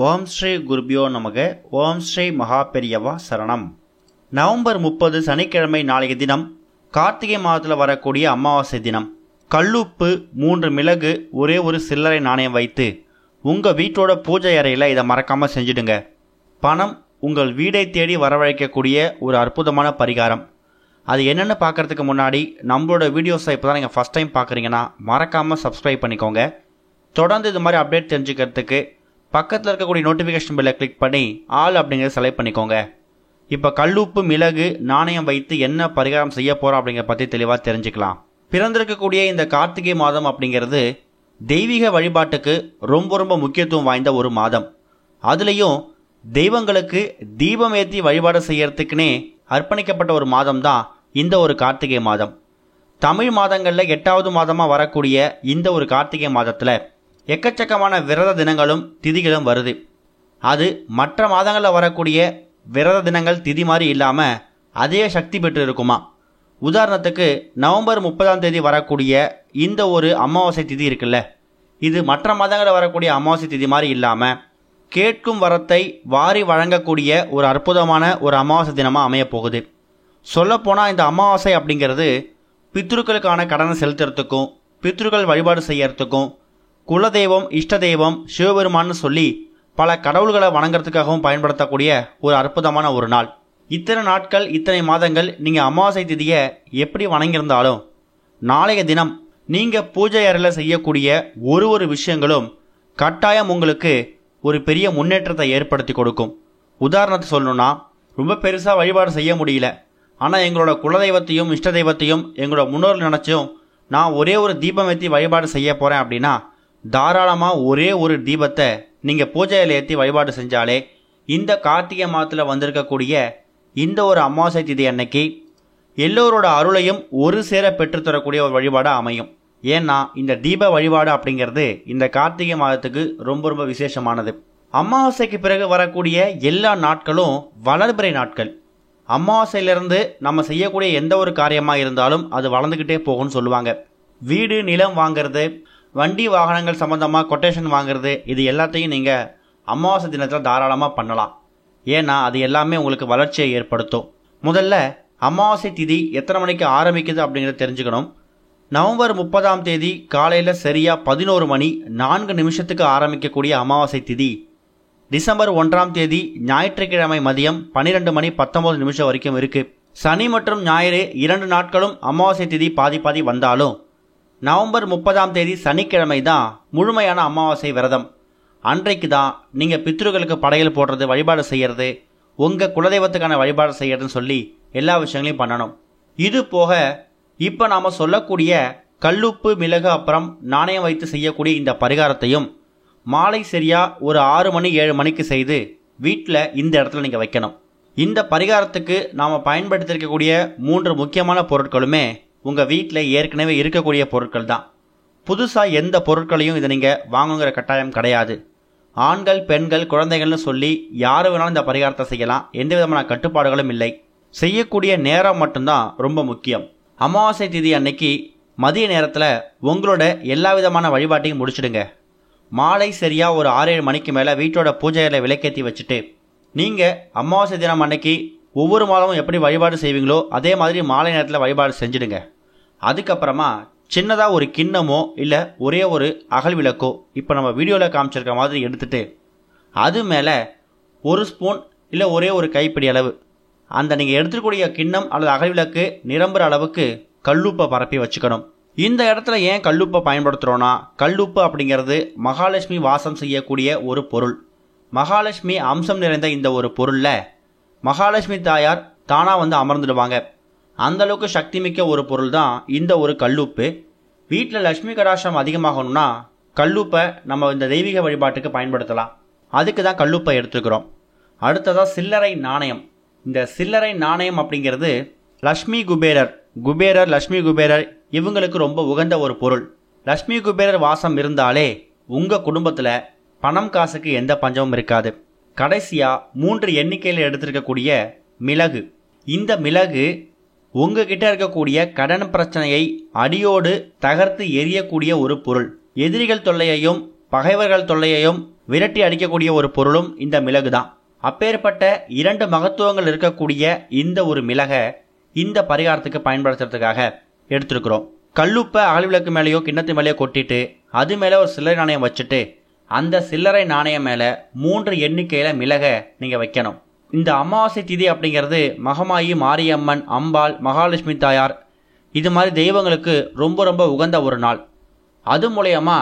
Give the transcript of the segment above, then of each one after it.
ஓம் ஸ்ரீ குருபியோ நமக. ஓம் ஸ்ரீ மகாபெரியவா சரணம். நவம்பர் 30 சனிக்கிழமை நாளைய தினம் கார்த்திகை மாதத்தில் வரக்கூடிய அமாவாசை தினம். கல்லுப்பு, 3 மிளகு, ஒரே ஒரு சில்லறை நாணயம் வைத்து உங்கள் வீட்டோட பூஜை அறையில் இதை மறக்காமல் செஞ்சுடுங்க. பணம் உங்கள் வீடை தேடி வரவழைக்கக்கூடிய ஒரு அற்புதமான பரிகாரம். அது என்னென்னு பார்க்குறதுக்கு முன்னாடி நம்மளோட வீடியோஸை இப்போ தான் நீங்கள் ஃபஸ்ட் டைம் பார்க்குறீங்கன்னா மறக்காமல் சப்ஸ்கிரைப் பண்ணிக்கோங்க. தொடர்ந்து இது மாதிரி அப்டேட் தெரிஞ்சுக்கிறதுக்கு பக்கத்தில் இருக்கக்கூடிய நோட்டிஃபிகேஷன் பெல்லை கிளிக் பண்ணி ஆல் அப்படிங்கிறத செலக்ட் பண்ணிக்கோங்க. இப்போ கல்லுப்பு, மிளகு, நாணயம் வைத்து என்ன பரிகாரம் செய்ய போகிறோம் அப்படிங்கிறத பற்றி தெளிவாக தெரிஞ்சுக்கலாம். பிறந்திருக்கக்கூடிய இந்த கார்த்திகை மாதம் அப்படிங்கிறது தெய்வீக வழிபாட்டுக்கு ரொம்ப ரொம்ப முக்கியத்துவம் வாய்ந்த ஒரு மாதம். அதுலேயும் தெய்வங்களுக்கு தீபம் ஏற்றி வழிபாடு செய்யறதுக்குன்னே அர்ப்பணிக்கப்பட்ட ஒரு மாதம் தான் இந்த ஒரு கார்த்திகை மாதம். தமிழ் மாதங்களில் 8வது மாதமாக வரக்கூடிய இந்த ஒரு கார்த்திகை மாதத்தில் எக்கச்சக்கமான விரத தினங்களும் திதிகளும் வருது. அது மற்ற மாதங்களில் வரக்கூடிய விரத தினங்கள் திதி மாதிரி இல்லாமல் அதே சக்தி பெற்று இருக்குமா. உதாரணத்துக்கு நவம்பர் 30ஆம் தேதி வரக்கூடிய இந்த ஒரு அமாவாசை திதி இருக்குல்ல, இது மற்ற மாதங்களில் வரக்கூடிய அமாவாசை திதி மாதிரி இல்லாமல் கேட்கும் வரத்தை வாரி வழங்கக்கூடிய ஒரு அற்புதமான ஒரு அமாவாசை தினமாக அமையப்போகுது. சொல்லப்போனால் இந்த அமாவாசை அப்படிங்கிறது பித்ருக்களுக்கான கடனை செலுத்துறதுக்கும் பித்ருக்கள் வழிபாடு செய்யறதுக்கும் குலதெய்வம், இஷ்ட தெய்வம், சிவபெருமான்னு சொல்லி பல கடவுள்களை வணங்குறதுக்காகவும் பயன்படுத்தக்கூடிய ஒரு அற்புதமான ஒரு நாள். இத்தனை நாட்கள், இத்தனை மாதங்கள் நீங்கள் அமாவாசை திதியை எப்படி வணங்கியிருந்தாலும் நாளைய தினம் நீங்கள் பூஜை அறையில் செய்யக்கூடிய ஒரு விஷயங்களும் கட்டாயம் உங்களுக்கு ஒரு பெரிய முன்னேற்றத்தை ஏற்படுத்தி கொடுக்கும். உதாரணத்தை சொல்லணும்னா, ரொம்ப பெருசாக வழிபாடு செய்ய முடியல, ஆனால் எங்களோட குலதெய்வத்தையும் இஷ்ட தெய்வத்தையும் எங்களோட முன்னோர்கள் நினச்சும் நான் ஒரே ஒரு தீபம் ஏற்றி வழிபாடு செய்ய போகிறேன் அப்படின்னா தாராளமாக ஒரே ஒரு தீபத்தை நீங்கள் பூஜையில் ஏற்றி வழிபாடு செஞ்சாலே இந்த கார்த்திகை மாதத்தில் வந்திருக்கக்கூடிய இந்த ஒரு அமாவாசை திதி அன்னைக்கு எல்லோரோட அருளையும் ஒரு சேர பெற்றுத்தரக்கூடிய ஒரு வழிபாடாக அமையும். ஏன்னா இந்த தீப வழிபாடு அப்படிங்கிறது இந்த கார்த்திகை மாதத்துக்கு ரொம்ப ரொம்ப விசேஷமானது. அமாவாசைக்கு பிறகு வரக்கூடிய எல்லா நாட்களும் வளர்பிறை நாட்கள். அமாவாசையிலிருந்து நம்ம செய்யக்கூடிய எந்த ஒரு காரியமாக இருந்தாலும் அது வளர்ந்துக்கிட்டே போகும்னு சொல்லுவாங்க. வீடு, நிலம் வாங்கிறது, வண்டி வாகனங்கள் சம்மந்தமாக கொட்டேஷன் வாங்குறது, இது எல்லாத்தையும் நீங்கள் அமாவாசை தினத்தில் தாராளமாக பண்ணலாம். ஏன்னா அது எல்லாமே உங்களுக்கு வளர்ச்சியை ஏற்படுத்தும். முதல்ல அமாவாசை திதி எத்தனை மணிக்கு ஆரம்பிக்குது அப்படிங்கிறத தெரிஞ்சுக்கணும். நவம்பர் 30ஆம் தேதி காலையில் சரியாக 11 மணி 4 நிமிஷத்துக்கு ஆரம்பிக்கக்கூடிய அமாவாசை திதி டிசம்பர் 1ஆம் தேதி ஞாயிற்றுக்கிழமை மதியம் 12 மணி 19 நிமிஷம் வரைக்கும் இருக்குது. சனி மற்றும் ஞாயிறு 2 நாட்களும் அமாவாசை திதி பாதி பாதி வந்தாலும் நவம்பர் 30ஆம் தேதி சனிக்கிழமை தான் முழுமையான அமாவாசை விரதம். அன்றைக்கு தான் நீங்கள் பித்ருக்களுக்கு படையல் போடுறது, வழிபாடு செய்கிறது, உங்கள் குலதெய்வத்துக்கான வழிபாடு செய்யறதுன்னு சொல்லி எல்லா விஷயங்களையும் பண்ணணும். இது போக இப்போ நாம் சொல்லக்கூடிய கல்லுப்பு, மிளகு அப்புறம் நாணயம் வைத்து செய்யக்கூடிய இந்த பரிகாரத்தையும் மாலை சரியாக ஒரு 6 மணி 7 மணிக்கு செய்து வீட்டில் இந்த இடத்துல நீங்கள் வைக்கணும். இந்த பரிகாரத்துக்கு நாம் பயன்படுத்தியிருக்கக்கூடிய 3 முக்கியமான பொருட்களுமே உங்கள் வீட்டில் ஏற்கனவே இருக்கக்கூடிய பொருட்கள் தான். புதுசாக எந்த பொருட்களையும் இதை நீங்கள் வாங்குங்கிற கட்டாயம் கிடையாது. ஆண்கள், பெண்கள், குழந்தைகள்னு சொல்லி யார் வேணாலும் இந்த பரிகாரத்தை செய்யலாம். எந்த விதமான கட்டுப்பாடுகளும் இல்லை. செய்யக்கூடிய நேரம் மட்டும்தான் ரொம்ப முக்கியம். அமாவாசை திதி அன்னைக்கு மதிய நேரத்தில் உங்களோட எல்லா விதமான வழிபாட்டையும் முடிச்சிடுங்க. மாலை சரியாக ஒரு 6-7 மணிக்கு மேலே வீட்டோட பூஜையில் விளக்கேற்றி வச்சுட்டு நீங்கள் அமாவாசை தினம் அன்னைக்கு ஒவ்வொரு மாதமும் எப்படி வழிபாடு செய்வீங்களோ அதே மாதிரி மாலை நேரத்தில் வழிபாடு செஞ்சுடுங்க. அதுக்கப்புறமா சின்னதாக ஒரு கிண்ணமோ இல்லை ஒரே ஒரு அகல் விளக்கோ இப்போ நம்ம வீடியோவில் காமிச்சிருக்க மாதிரி எடுத்துட்டு அது மேலே 1 ஸ்பூன் இல்லை ஒரே ஒரு கைப்பிடி அளவு அந்த நீங்கள் எடுத்துக்கூடிய கிண்ணம் அல்லது அகல் விளக்கு நிரம்புற அளவுக்கு கல்லுப்பை பரப்பி வச்சுக்கணும். இந்த இடத்துல ஏன் கல்லுப்பை பயன்படுத்துகிறோன்னா, கல்லுப்பு அப்படிங்கிறது மகாலட்சுமி வாசம் செய்யக்கூடிய ஒரு பொருள். மகாலட்சுமி அம்சம் நிறைந்த இந்த ஒரு பொருளில் மகாலட்சுமி தாயார் தானாக வந்து அமர்ந்துடுவாங்க. அந்தளவுக்கு சக்தி மிக்க ஒரு பொருள் தான் இந்த ஒரு கல்லுப்பு. வீட்டில் லட்சுமி கடாட்சம் அதிகமாகணும்னா கல்லுப்பை நம்ம இந்த தெய்வீக வழிபாட்டுக்கு பயன்படுத்தலாம். அதுக்கு தான் கல்லுப்பை எடுத்துக்கிறோம். அடுத்ததாக சில்லறை நாணயம். இந்த சில்லறை நாணயம் அப்படிங்கிறது லக்ஷ்மி குபேரர், லக்ஷ்மி குபேரர் இவங்களுக்கு ரொம்ப உகந்த ஒரு பொருள். லக்ஷ்மி குபேரர் வாசம் இருந்தாலே உங்கள் குடும்பத்தில் பணம் காசுக்கு எந்த பஞ்சமும் இருக்காது. கடைசியாக 3 எண்ணிக்கையில் எடுத்திருக்கக்கூடிய மிளகு. இந்த மிளகு உங்ககிட்ட இருக்கக்கூடிய கடன் பிரச்சனையை அடியோடு தகர்த்து எரியக்கூடிய ஒரு பொருள். எதிரிகள் தொல்லையையும் பகைவர்கள் தொல்லையையும் விரட்டி அடிக்கக்கூடிய ஒரு பொருளும் இந்த மிளகு தான். அப்பேற்பட்ட 2 மகத்துவங்கள் இருக்கக்கூடிய இந்த ஒரு மிளகை இந்த பரிகாரத்துக்கு பயன்படுத்துறதுக்காக எடுத்துருக்குறோம். கல்லுப்பை அகல்விளக்கு மேலேயோ கிண்ணத்து மேலேயோ கொட்டிட்டு அது மேலே ஒரு சில்லறை நாணயம் வச்சுட்டு அந்த சில்லறை நாணயம் மேலே 3 எண்ணிக்கையில் மிளகை நீங்கள் வைக்கணும். இந்த அமாவாசை திதி அப்படிங்கிறது மகமாயி, மாரியம்மன், அம்பாள், மகாலட்சுமி தாயார் இது மாதிரி தெய்வங்களுக்கு ரொம்ப ரொம்ப உகந்த ஒரு நாள். அது மூலயமா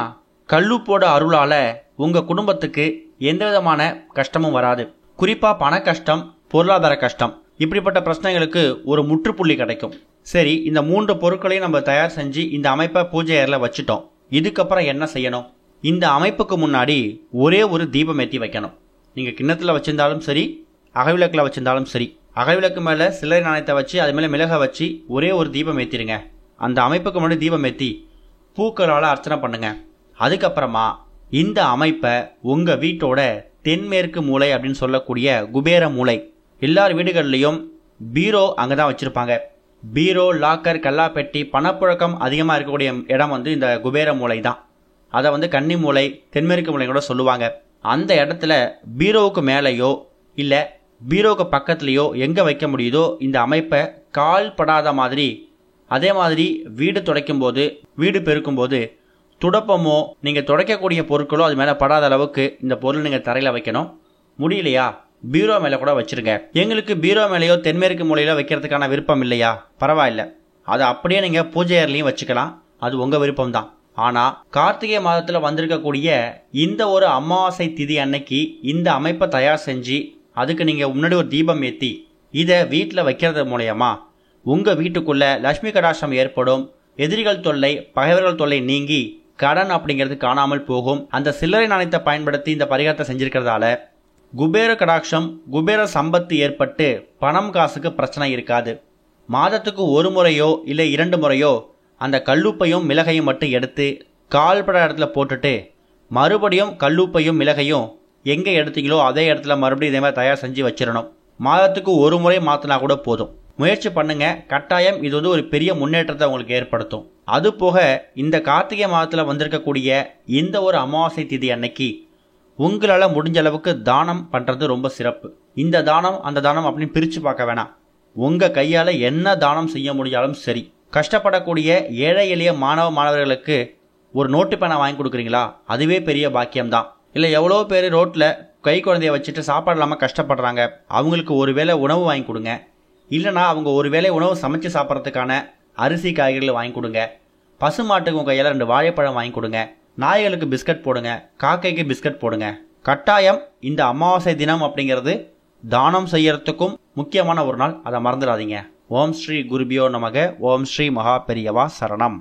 கல்லுப்போட அருளால் உங்கள் குடும்பத்துக்கு எந்த விதமான கஷ்டமும் வராது. குறிப்பாக பண கஷ்டம், பொருளாதார கஷ்டம் இப்படிப்பட்ட பிரச்சனைகளுக்கு ஒரு முற்றுப்புள்ளி கிடைக்கும். சரி, இந்த 3 பொருட்களையும் நம்ம தயார் செஞ்சு இந்த அமைப்பை பூஜை அறையில் வச்சுட்டோம். இதுக்கப்புறம் என்ன செய்யணும்? இந்த அமைப்புக்கு முன்னாடி ஒரே ஒரு தீபம் ஏற்றி வைக்கணும். நீங்கள் கிண்ணத்தில் வச்சிருந்தாலும் சரி, அகவிளக்கில் வச்சிருந்தாலும் சரி, அகவிளக்கு மேலே சில்லறை நாணயத்தை வச்சு அது மேலே மிளகை வச்சு ஒரே ஒரு தீபம் ஏற்றிடுங்க. அந்த அமைப்புக்கு முன்னாடி தீபம் ஏற்றி பூக்களால் அர்ச்சனை பண்ணுங்க. அதுக்கப்புறமா இந்த அமைப்பை உங்கள் வீட்டோட தென்மேற்கு மூலை அப்படின்னு சொல்லக்கூடிய குபேர மூலை, எல்லார் வீடுகள்லையும் பீரோ அங்கே தான் வச்சுருப்பாங்க. பீரோ, லாக்கர், கல்லாப்பெட்டி, பணப்புழக்கம் அதிகமாக இருக்கக்கூடிய இடம் இந்த குபேர மூலை தான். அதை கன்னி மூலை, தென்மேற்கு மூலை கூட சொல்லுவாங்க. அந்த இடத்துல பீரோவுக்கு மேலேயோ இல்லை பீரோவுக்கு பக்கத்துலேயோ எங்கே வைக்க முடியுதோ இந்த அமைப்பை கால் படாத மாதிரி, அதே மாதிரி வீடு துடைக்கும் போது, வீடு பெருக்கும்போது துடப்பமோ நீங்கள் துடைக்கக்கூடிய பொருட்களோ அது மேலே படாத அளவுக்கு இந்த பொருள் நீங்கள் தரையில் வைக்கணும். முடியலையா பீரோ மேலே கூட வச்சுருங்க. எங்களுக்கு பீரோ மேலேயோ தென்மேற்கு மூலையில வைக்கிறதுக்கான விருப்பம் இல்லையா, பரவாயில்ல, அதை அப்படியே நீங்கள் பூஜை அறையிலையும் வச்சுக்கலாம். அது உங்கள் விருப்பம்தான். ஆனால் கார்த்திகை மாதத்தில் வந்திருக்கக்கூடிய இந்த ஒரு அமாவாசை திதி அன்னைக்கு இந்த அமைப்பை தயார் செஞ்சு அதுக்கு நீங்கள் முன்னாடி ஒரு தீபம் ஏற்றி இதை வீட்டில் வைக்கிறது மூலயமா உங்கள் வீட்டுக்குள்ளே லட்சுமி கடாட்சம் ஏற்படும். எதிரிகள் தொல்லை, பகைவர்கள் தொல்லை நீங்கி கடன் அப்படிங்கிறது காணாமல் போகும். அந்த சில்லறை நாணயத்தை பயன்படுத்தி இந்த பரிகாரத்தை செஞ்சிருக்கிறதால குபேர கடாட்சம், குபேர சம்பத்து ஏற்பட்டு பணம் காசுக்கு பிரச்சனை இருக்காது. மாதத்துக்கு ஒரு முறையோ இல்லை 2 முறையோ அந்த கல்லுப்பையும் மிளகையும் மட்டும் எடுத்து கால்பட இடத்துல போட்டுட்டு மறுபடியும் கல்லுப்பையும் மிளகையும் எங்கே எடுத்தீங்களோ அதே இடத்துல மறுபடியும் இதே மாதிரி தயார் செஞ்சு வச்சிடணும். மாதத்துக்கு ஒரு முறை மாற்றினா கூட போதும். முயற்சி பண்ணுங்க, கட்டாயம் இது ஒரு பெரிய முன்னேற்றத்தை உங்களுக்கு ஏற்படுத்தும். அது போக இந்த கார்த்திகை மாதத்தில் வந்திருக்கக்கூடிய இந்த ஒரு அமாவாசை திதி அன்னைக்கு உங்களால் முடிஞ்ச அளவுக்கு தானம் பண்ணுறது ரொம்ப சிறப்பு. இந்த தானம் அந்த தானம் அப்படின்னு பிரித்து பார்க்க வேணாம். உங்கள் கையால் என்ன தானம் செய்ய முடிஞ்சாலும் சரி. கஷ்டப்படக்கூடிய ஏழை எளிய மாணவர்களுக்கு ஒரு நோட்டு பேனா வாங்கி கொடுக்குறீங்களா, அதுவே பெரிய பாக்கியம்தான். இல்லை எவ்வளோ பேர் ரோட்டில் கை குழந்தைய வச்சுட்டு சாப்பாடு இல்லாமல் கஷ்டப்படுறாங்க, அவங்களுக்கு ஒரு வேளை உணவு வாங்கி கொடுங்க. இல்லைனா அவங்க ஒரு வேளை உணவு சமைச்சு சாப்பிட்றதுக்கான அரிசி, காய்கறிகள் வாங்கி கொடுங்க. பசுமாட்டுக்கு உங்கள் கையில் 2 வாழைப்பழம் வாங்கி கொடுங்க. நாய்களுக்கு பிஸ்கட் போடுங்க, காக்கைக்கு பிஸ்கட் போடுங்க. கட்டாயம் இந்த அமாவாசை தினம் அப்படிங்கிறது தானம் செய்யறதுக்கும் முக்கியமான ஒரு நாள், அதை மறந்துடாதீங்க. ஓம் ஸ்ரீ குருபியோ நமக. ஓம் ஸ்ரீ மகா பெரியவா சரணம்.